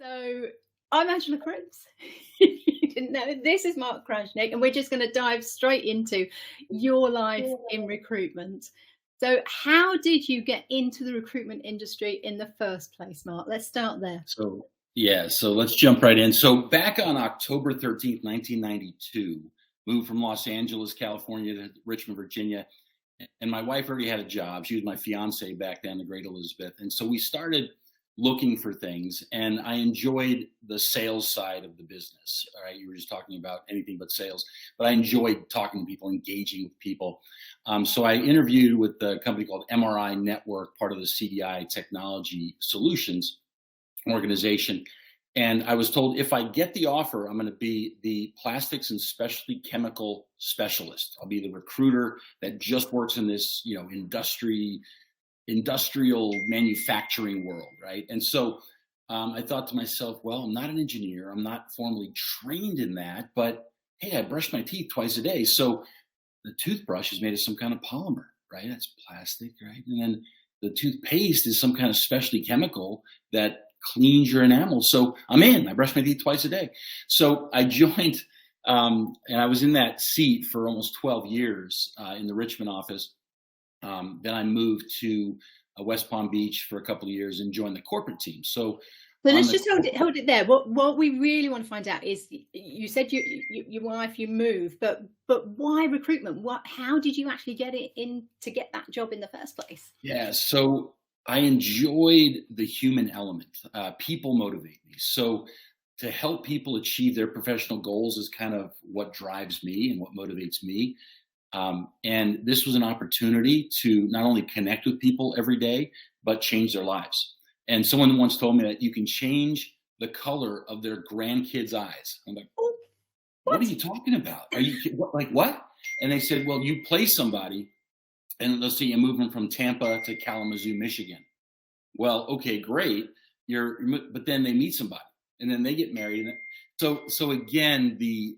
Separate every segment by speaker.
Speaker 1: So I'm Angela Cripps. You didn't know. This is Mark Krajnik, and we're just going to dive straight into your life in recruitment. So, how did you get into the recruitment industry in the first place, Mark? Let's start there.
Speaker 2: So let's jump right in. So back on October 13th, 1992, moved from Los Angeles, California to Richmond, Virginia. And my wife already had a job. She was my fiance back then, the great Elizabeth. And so we started looking for things, and I enjoyed the sales side of the business. All right. You were just talking about anything but sales, but I enjoyed talking to people, engaging with people. So I interviewed with a company called MRI Network, part of the CDI Technology Solutions organization. And I was told if I get the offer, I'm going to be the plastics and specialty chemical specialist. I'll be the recruiter that just works in this, industrial manufacturing world, right? And so I thought to myself, well, I'm not an engineer. I'm not formally trained in that, but hey, I brush my teeth twice a day. So the toothbrush is made of some kind of polymer, right? That's plastic, right? And then the toothpaste is some kind of specialty chemical that cleans your enamel. So I'm in. I brush my teeth twice a day. So I joined, and I was in that seat for almost 12 years in the Richmond office. Then I moved to West Palm Beach for a couple of years and joined the corporate team. So
Speaker 1: let's just hold it there. What we really want to find out is, you said your wife, you moved, but why recruitment? How did you actually get it in to get that job in the first place?
Speaker 2: Yeah, so I enjoyed the human element. People motivate me. So to help people achieve their professional goals is kind of what drives me and what motivates me. And this was an opportunity to not only connect with people every day, but change their lives. And someone once told me that you can change the color of their grandkids' eyes. I'm like, oh, what are you talking about? Are you what? And they said, well, you place somebody, and let's say you move them from Tampa to Kalamazoo, Michigan. Well, okay, great. But then they meet somebody, and then they get married. So again, the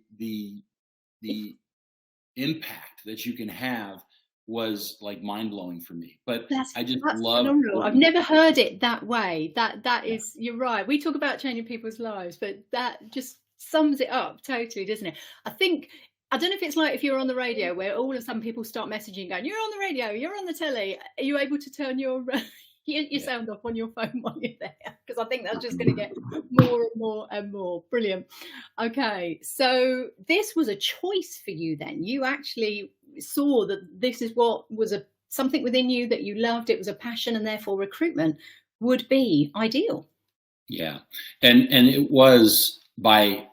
Speaker 2: impact that you can have was like mind blowing for me. But I just love.
Speaker 1: I've never heard it that way. That is, you're right. We talk about changing people's lives, but that just sums it up totally, doesn't it? I don't know if it's like if you're on the radio where all of a sudden people start messaging going, you're on the radio, you're on the telly. Are you able to turn your sound off on your phone while you're there? Because I think that's just going to get more and more and more. Brilliant. Okay, so this was a choice for you then. You actually saw that this is what was something within you that you loved. It was a passion, and therefore recruitment would be ideal.
Speaker 2: Yeah, and it was by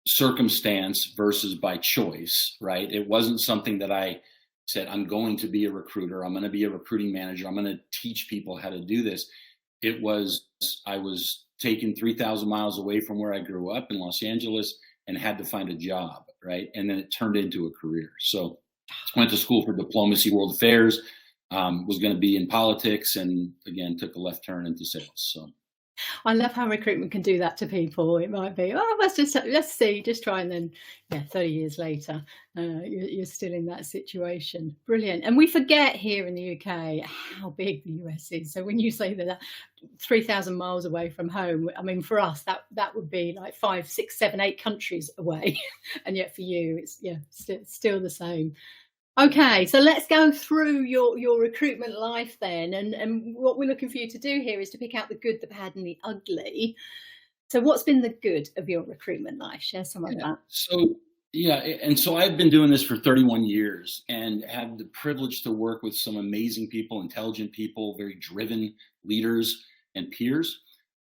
Speaker 2: circumstance versus by choice, right? It wasn't something that I said, I'm going to be a recruiter. I'm going to be a recruiting manager. I'm going to teach people how to do this. It was, I was taken 3,000 miles away from where I grew up in Los Angeles and had to find a job, right? And then it turned into a career. So I went to school for diplomacy, world affairs, was going to be in politics, and again, took a left turn into sales. So
Speaker 1: I love how recruitment can do that to people. It might be, let's see, just try, and then 30 years later, you're still in that situation. Brilliant. And we forget here in the UK how big the US is. So when you say that 3,000 miles away from home, I mean, for us, that would be like 5, 6, 7, 8 countries away. And yet for you, it's still the same. Okay, so let's go through your recruitment life then, and what we're looking for you to do here is to pick out the good, the bad, and the ugly. So what's been the good of your recruitment life? Share some of that.
Speaker 2: So I've been doing this for 31 years and had the privilege to work with some amazing people, intelligent people, very driven leaders and peers.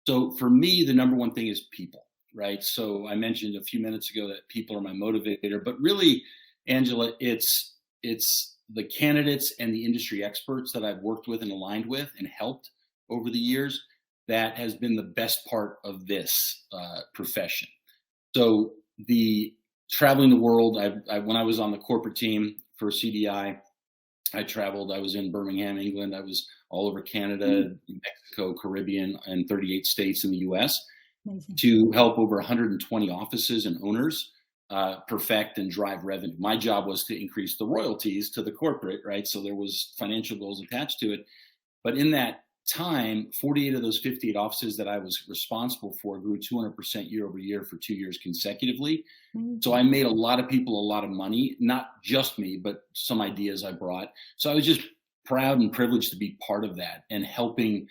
Speaker 2: So for me, the number one thing is people, right? So I mentioned a few minutes ago that people are my motivator, but really, Angela, it's the candidates and the industry experts that I've worked with and aligned with and helped over the years that has been the best part of this profession. So the traveling the world, when I was on the corporate team for CDI, I traveled. I was in Birmingham, England. I was all over Canada, Mexico, Caribbean, and 38 states in the US. Amazing. To help over 120 offices and owners perfect and drive revenue. My job was to increase the royalties to the corporate, right? So there was financial goals attached to it. But in that time, 48 of those 58 offices that I was responsible for grew 200% year over year for 2 years consecutively. So I made a lot of people a lot of money, not just me, but some ideas I brought. So I was just proud and privileged to be part of that and helping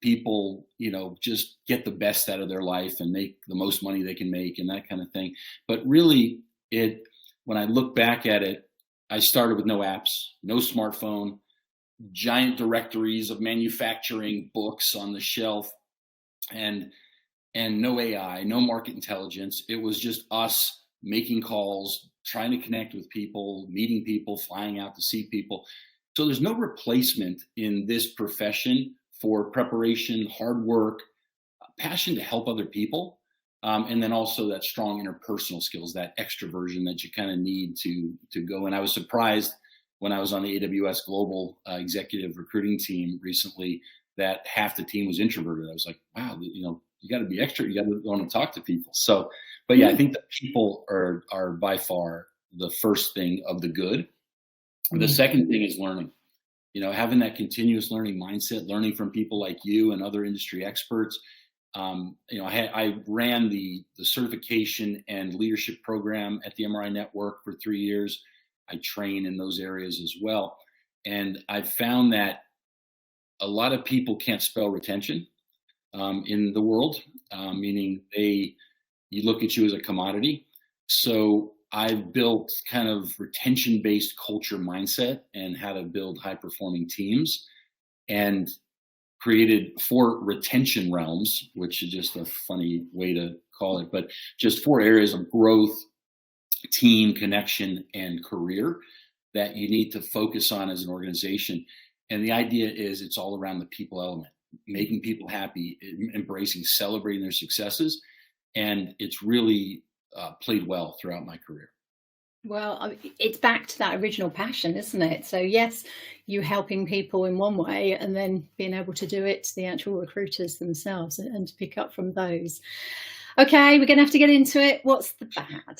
Speaker 2: people, just get the best out of their life and make the most money they can make and that kind of thing. But really, when I look back at it, I started with no apps, no smartphone, giant directories of manufacturing books on the shelf, and no AI, no market intelligence. It was just us making calls, trying to connect with people, meeting people, flying out to see people. So there's no replacement in this profession for preparation, hard work, passion to help other people, and then also that strong interpersonal skills, that extroversion that you kind of need to go. And I was surprised when I was on the AWS Global Executive Recruiting team recently that half the team was introverted. I was like, wow, you got to be extra. You got to want to talk to people. So, but yeah, I think that people are by far the first thing of the good. The second thing is learning. Having that continuous learning mindset, learning from people like you and other industry experts. I ran the certification and leadership program at the MRI Network for 3 years. I train in those areas as well. And I've found that a lot of people can't spell retention in the world, meaning you look at you as a commodity. So I've built kind of retention-based culture mindset and how to build high-performing teams, and created 4 retention realms, which is just a funny way to call it, but just 4 areas of growth, team, connection, and career that you need to focus on as an organization. And the idea is it's all around the people element, making people happy, embracing, celebrating their successes. And it's really played well throughout my career.
Speaker 1: Well, it's back to that original passion, isn't it? So yes, you helping people in one way, and then being able to do it to the actual recruiters themselves and to pick up from those. Okay, we're going to have to get into it. What's the bad?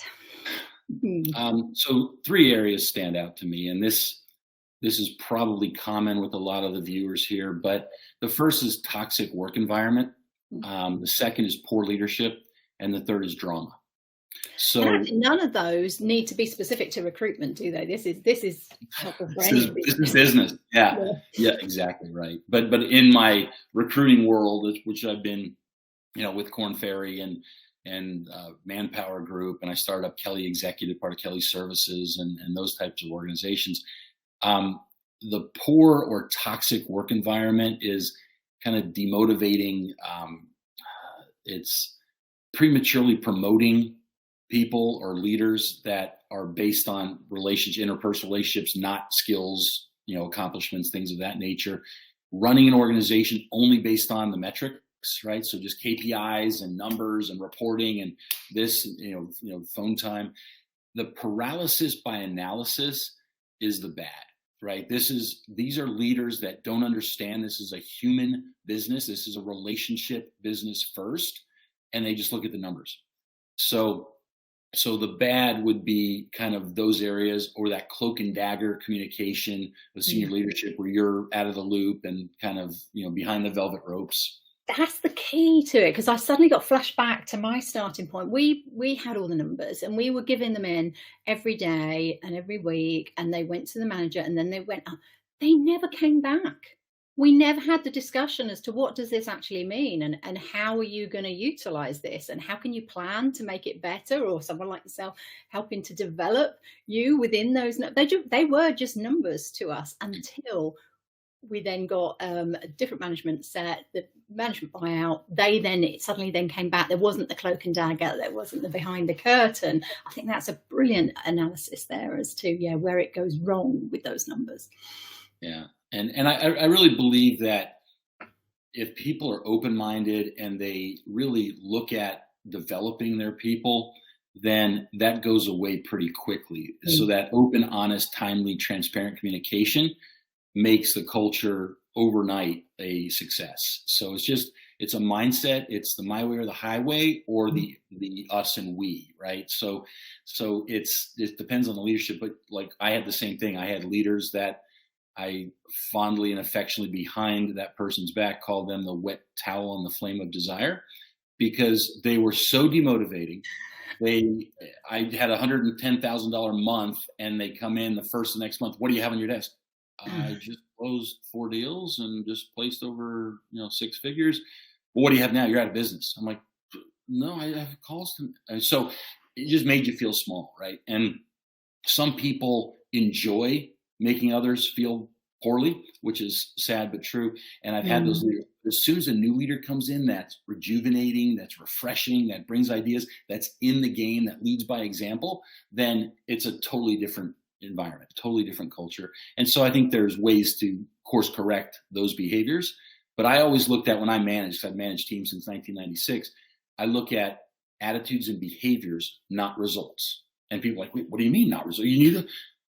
Speaker 2: So 3 areas stand out to me, and this is probably common with a lot of the viewers here, but the first is toxic work environment. The second is poor leadership, and the third is drama. So
Speaker 1: none of those need to be specific to recruitment, do they? This is this is
Speaker 2: business. Yeah, exactly right. But in my recruiting world, which I've been, with Korn Ferry and Manpower Group, and I started up Kelly Executive, part of Kelly Services, and those types of organizations. The poor or toxic work environment is kind of demotivating. It's prematurely promoting people or leaders that are based on interpersonal relationships, not skills, accomplishments, things of that nature. Running an organization only based on the metrics, right? So just KPIs and numbers and reporting and this, phone time. The paralysis by analysis is the bad, right? These are leaders that don't understand this is a human business. This is a relationship business first, and they just look at the numbers. So the bad would be kind of those areas, or that cloak and dagger communication with senior leadership where you're out of the loop and kind of, behind the velvet ropes.
Speaker 1: That's the key to it, because I suddenly got flashed back to my starting point. We had all the numbers and we were giving them in every day and every week, and they went to the manager and then they went up. They never came back. We never had the discussion as to what does this actually mean, and how are you going to utilize this, and how can you plan to make it better, or someone like yourself helping to develop you within those. They were just numbers to us until we then got a different management set, the management buyout. It suddenly then came back. There wasn't the cloak and dagger. There wasn't the behind the curtain. I think that's a brilliant analysis there as to where it goes wrong with those numbers.
Speaker 2: Yeah. And I really believe that if people are open-minded and they really look at developing their people, then that goes away pretty quickly. So that open, honest, timely, transparent communication makes the culture overnight a success. So it's a mindset. It's the my way or the highway, or the us and we, right? So it depends on the leadership, but like I had the same thing. I had leaders that I fondly and affectionately behind that person's back call them the wet towel on the flame of desire, because they were so demotivating. I had $110,000 month, and they come in the first of the next month. What do you have on your desk? I just closed 4 deals and just placed over 6 figures. Well, what do you have now? You're out of business. I'm like, no, I have calls to. And so it just made you feel small, right? And some people enjoy making others feel poorly, which is sad but true. And I've had those leaders. As soon as a new leader comes in, that's rejuvenating, that's refreshing, that brings ideas, that's in the game, that leads by example, then it's a totally different environment, totally different culture. And so I think there's ways to course correct those behaviors. But I always looked at, when I managed, I've managed teams since 1996, I look at attitudes and behaviors, not results. And people are like, wait, what do you mean not results? You need to,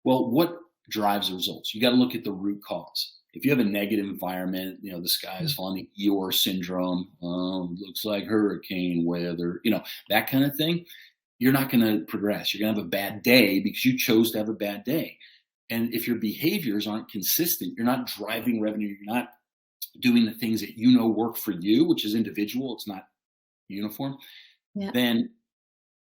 Speaker 2: well, what drives the results? You got to look at the root cause. If you have a negative environment, the sky is falling, Eeyore syndrome, looks like hurricane weather, that kind of thing, you're not going to progress. You're going to have a bad day because you chose to have a bad day. And if your behaviors aren't consistent, you're not driving revenue, you're not doing the things that work for you, which is individual, it's not uniform, then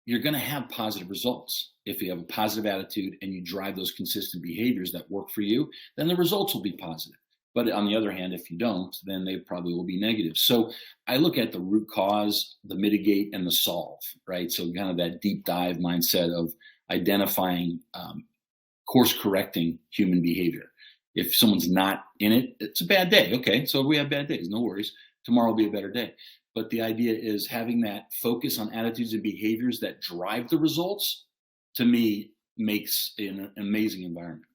Speaker 2: you're going to have positive results. If you have a positive attitude and you drive those consistent behaviors that work for you, then the results will be positive. But on the other hand, if you don't, then they probably will be negative. So I look at the root cause, the mitigate, and the solve, right? So kind of that deep dive mindset of identifying, course correcting human behavior. If someone's not in it, it's a bad day. Okay, so we have bad days, no worries. Tomorrow will be a better day. But the idea is having that focus on attitudes and behaviors that drive the results, to me, makes an amazing environment.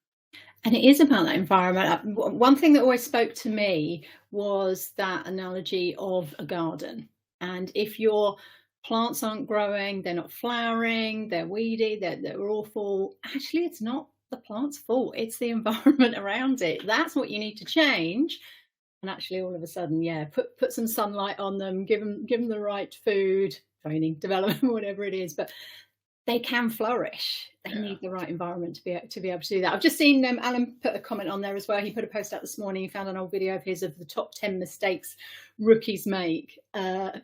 Speaker 1: And it is about that environment. One thing that always spoke to me was that analogy of a garden. And if your plants aren't growing, they're not flowering, they're weedy, they're awful, actually, it's not the plant's fault. It's the environment around it. That's what you need to change. And actually, all of a sudden, put some sunlight on them, give them the right food, training, development, whatever it is. But they can flourish. They need the right environment to be able to do that. I've just seen Alan put a comment on there as well. He put a post out this morning. He found an old video of his of the top 10 mistakes rookies make.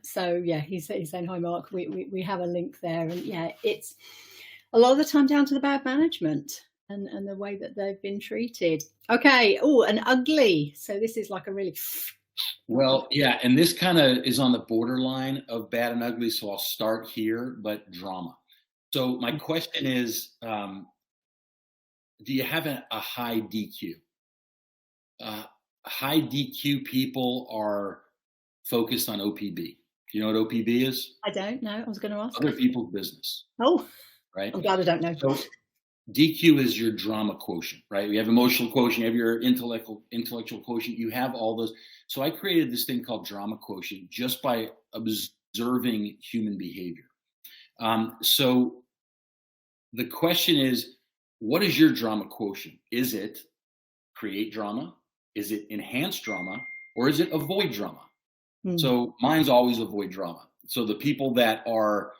Speaker 1: So he's saying, hi, Mark. We have a link there. And it's a lot of the time down to the bad management and the way that they've been treated. Okay. Oh, and ugly. So this is like a really...
Speaker 2: Well, and this kind of is on the borderline of bad and ugly. So I'll start here, but drama. So my question is, do you have a high DQ? High DQ people are focused on OPB. Do you know what OPB is?
Speaker 1: I don't know. I was going to ask.
Speaker 2: Other people's business.
Speaker 1: Oh,
Speaker 2: right.
Speaker 1: I'm glad I don't know.
Speaker 2: So DQ is your drama quotient, right? You have emotional quotient, you have your intellectual quotient, you have all those. So I created this thing called drama quotient just by observing human behavior. So the question is, what is your drama quotient? Is it create drama? Is it enhance drama? Or is it avoid drama? So mine's always avoid drama. So the people that are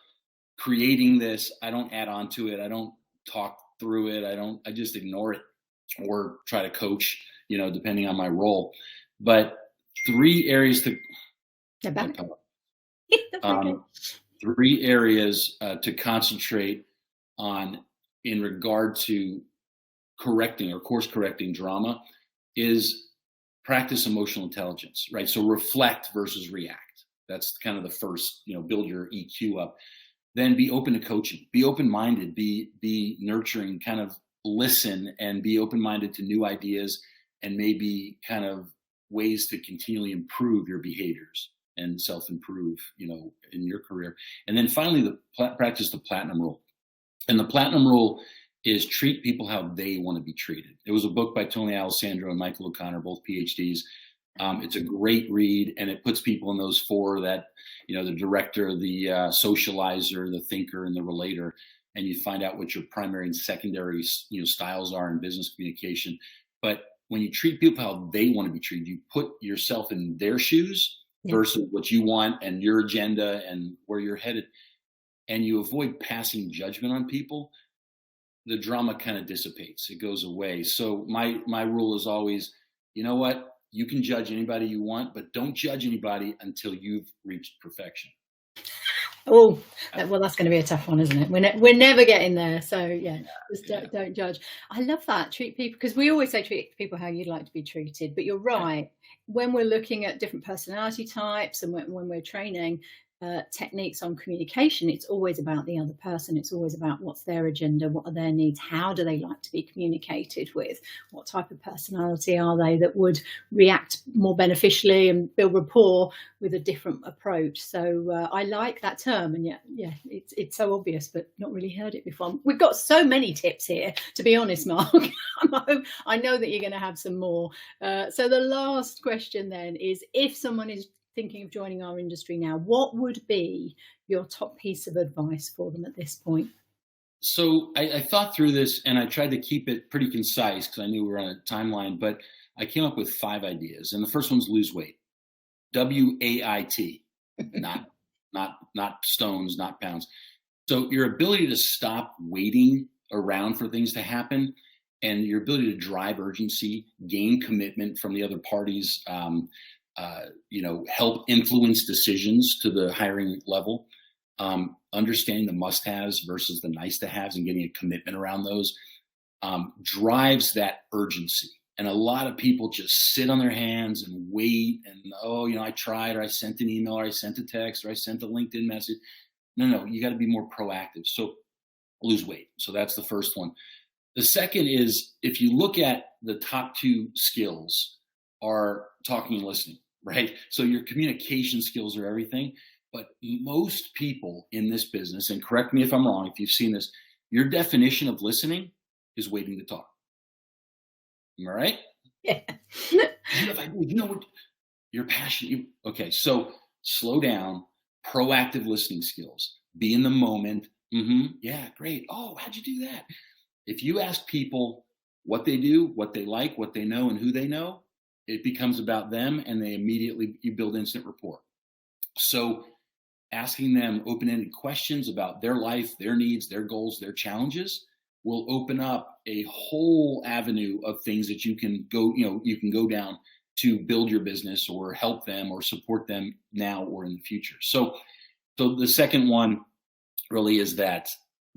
Speaker 2: creating this, I don't add on to it. I don't talk through it. I just ignore it or try to coach, depending on my role. But 3 areas to... Three areas to concentrate on in regard to correcting or course correcting drama is practice emotional intelligence, right? So reflect versus react. That's kind of the first, build your EQ up. Then be open to coaching, be open-minded, be nurturing, kind of listen and be open-minded to new ideas and maybe kind of ways to continually improve your behaviors and self-improve, in your career. And then finally, practice the platinum rule. And the platinum rule is treat people how they want to be treated. It was a book by Tony Alessandro and Michael O'Connor, both PhDs. It's a great read, and it puts people in those 4 that, the director, the socializer, the thinker, and the relator. And you find out what your primary and secondary, styles are in business communication. But when you treat people how they want to be treated, you put yourself in their shoes versus what you want and your agenda and where you're headed. And you avoid passing judgment on people. the drama kind of dissipates. It goes away. So my rule is always, you know what? You can judge anybody you want, but don't judge anybody until you've reached perfection.
Speaker 1: Oh, well, that's going to be a tough one, isn't it? We're never getting there. So yeah, just don't judge. I love that. Treat people, because we always say treat people how you'd like to be treated. But you're right. When we're looking at different personality types and when we're training techniques on communication, it's always about the other person. It's always about what's their agenda, what are their needs, how do they like to be communicated with, what type of personality are they that would react more beneficially and build rapport with a different approach. So I like that term, and yeah, it's so obvious, but not really heard it before. We've got so many tips here, to be honest, Mark. I know that you're going to have some more. So the last question then is, if someone is thinking of joining our industry now, what would be your top piece of advice for them at this point?
Speaker 2: So I thought through this, and I tried to keep it pretty concise because I knew we were on a timeline, but I came up with 5 ideas. And the first one's lose weight. WAIT, not stones, not pounds. So your ability to stop waiting around for things to happen, and your ability to drive urgency, gain commitment from the other parties, help influence decisions to the hiring level, understanding the must-haves versus the nice-to-haves and getting a commitment around those, drives that urgency. And a lot of people just sit on their hands and wait and, I tried, or I sent an email, or I sent a text, or I sent a LinkedIn message. No, you got to be more proactive. So lose weight. So that's the first one. The second is, if you look at the top 2 skills are talking and listening, right? So your communication skills are everything. But most people in this business, and correct me if I'm wrong, if you've seen this, your definition of listening is waiting to talk. Am I right?
Speaker 1: Yeah.
Speaker 2: What you're passionate. Okay, so slow down, proactive listening skills. Be in the moment. Yeah, great. Oh, how'd you do that? If you ask people what they do, what they like, what they know, and who they know, it becomes about them, and you build instant rapport. So asking them open-ended questions about their life, their needs, their goals, their challenges will open up a whole avenue of things that you can go down to build your business or help them or support them now or in the future. So the second one really is that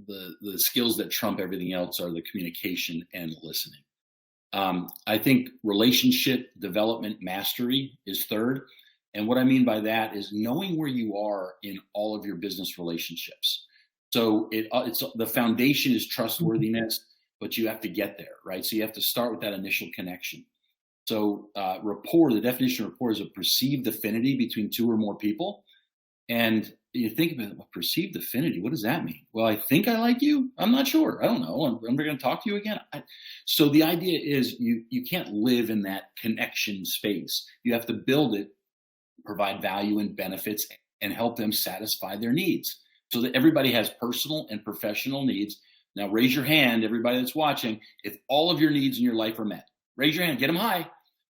Speaker 2: the skills that trump everything else are the communication and listening. I think relationship development mastery is third. And what I mean by that is knowing where you are in all of your business relationships. So it's the foundation is trustworthiness, but you have to get there, right? So you have to start with that initial connection. So rapport, the definition of rapport is a perceived affinity between 2 or more people. And you think about perceived affinity. What does that mean? Well, I think I like you. I'm not sure. I don't know. I'm never going to talk to you again. So the idea is you can't live in that connection space. You have to build it, provide value and benefits, and help them satisfy their needs so that everybody has personal and professional needs. Now raise your hand, everybody that's watching, if all of your needs in your life are met. Raise your hand, get them high.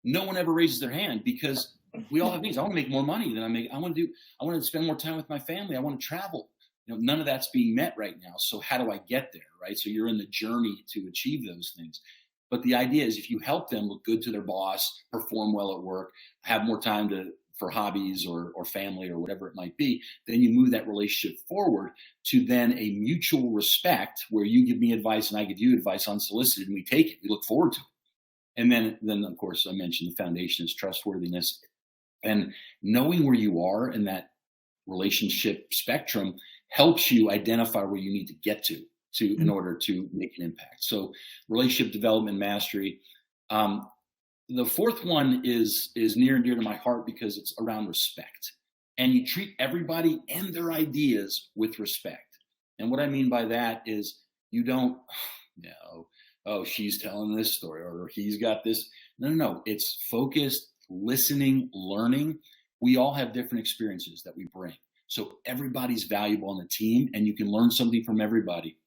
Speaker 2: No one ever raises their hand because we all have needs. I want to make more money than I make. I want to spend more time with my family. I want to travel. None of that's being met right now. So how do I get there, right? So you're in the journey to achieve those things. But the idea is if you help them look good to their boss, perform well at work, have more time for hobbies or family or whatever it might be, then you move that relationship forward to then a mutual respect where you give me advice and I give you advice unsolicited, and we take it. We look forward to it. And then of course, I mentioned the foundation is trustworthiness. And knowing where you are in that relationship spectrum helps you identify where you need to get to in order to make an impact. So relationship development mastery. The fourth one is near and dear to my heart because it's around respect. And you treat everybody and their ideas with respect. And what I mean by that is you don't, she's telling this story or he's got this. No. It's focused, listening, learning. We all have different experiences that we bring. So everybody's valuable on the team and you can learn something from everybody.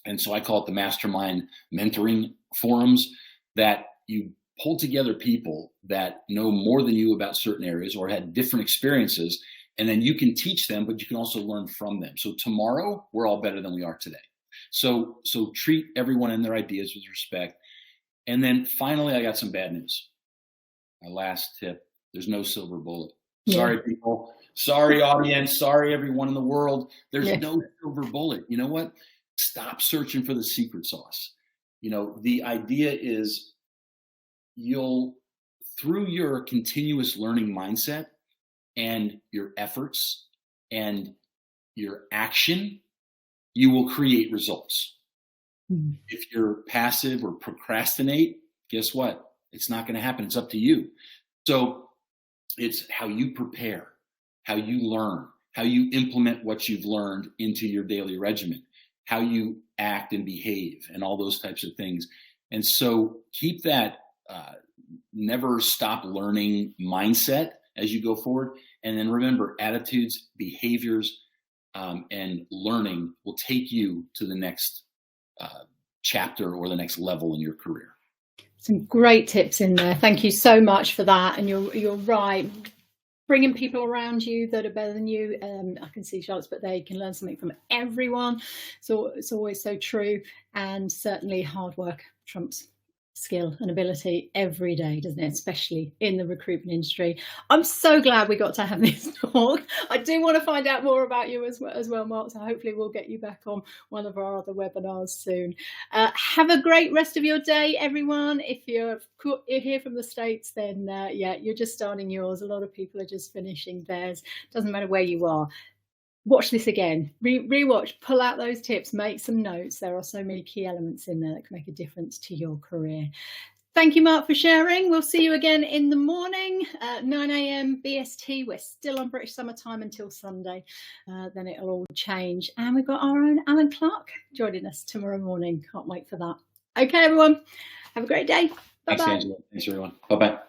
Speaker 2: And so I call it the mastermind mentoring forums, that you pull together people that know more than you about certain areas or had different experiences, and then you can teach them, but you can also learn from them. So tomorrow, we're all better than we are today. So treat everyone and their ideas with respect. And then finally, I got some bad news. My last tip: there's no silver bullet. Sorry, people. Sorry, audience. Sorry, everyone in the world. There's no silver bullet. You know what? Stop searching for the secret sauce. The idea is through your continuous learning mindset and your efforts and your action, you will create results. If you're passive or procrastinate, guess what? It's not going to happen. It's up to you. So it's how you prepare, how you learn, how you implement what you've learned into your daily regimen, how you act and behave, and all those types of things. And so keep that never stop learning mindset as you go forward. And then remember, attitudes, behaviors, and learning will take you to the next chapter or the next level in your career.
Speaker 1: Some great tips in there. Thank you so much for that. And you're right. Bringing people around you that are better than you. I can see Charlotte's, but they can learn something from everyone. So it's always so true. And certainly hard work trumps skill and ability every day, doesn't it? Especially in the recruitment industry. I'm so glad we got to have this talk. I do want to find out more about you as well, Mark. So hopefully we'll get you back on one of our other webinars soon. Have a great rest of your day, everyone. If you're here from the States, then you're just starting yours. A lot of people are just finishing theirs. Doesn't matter where you are. Watch this again, rewatch, pull out those tips, make some notes. There are so many key elements in there that can make a difference to your career. Thank you, Mark, for sharing. We'll see you again in the morning, 9 a.m. BST. We're still on British Summer Time until Sunday. Then it'll all change. And we've got our own Alan Clark joining us tomorrow morning. Can't wait for that. Okay, everyone. Have a great day. Bye-bye.
Speaker 2: Thanks, Angela. Thanks, everyone. Bye-bye.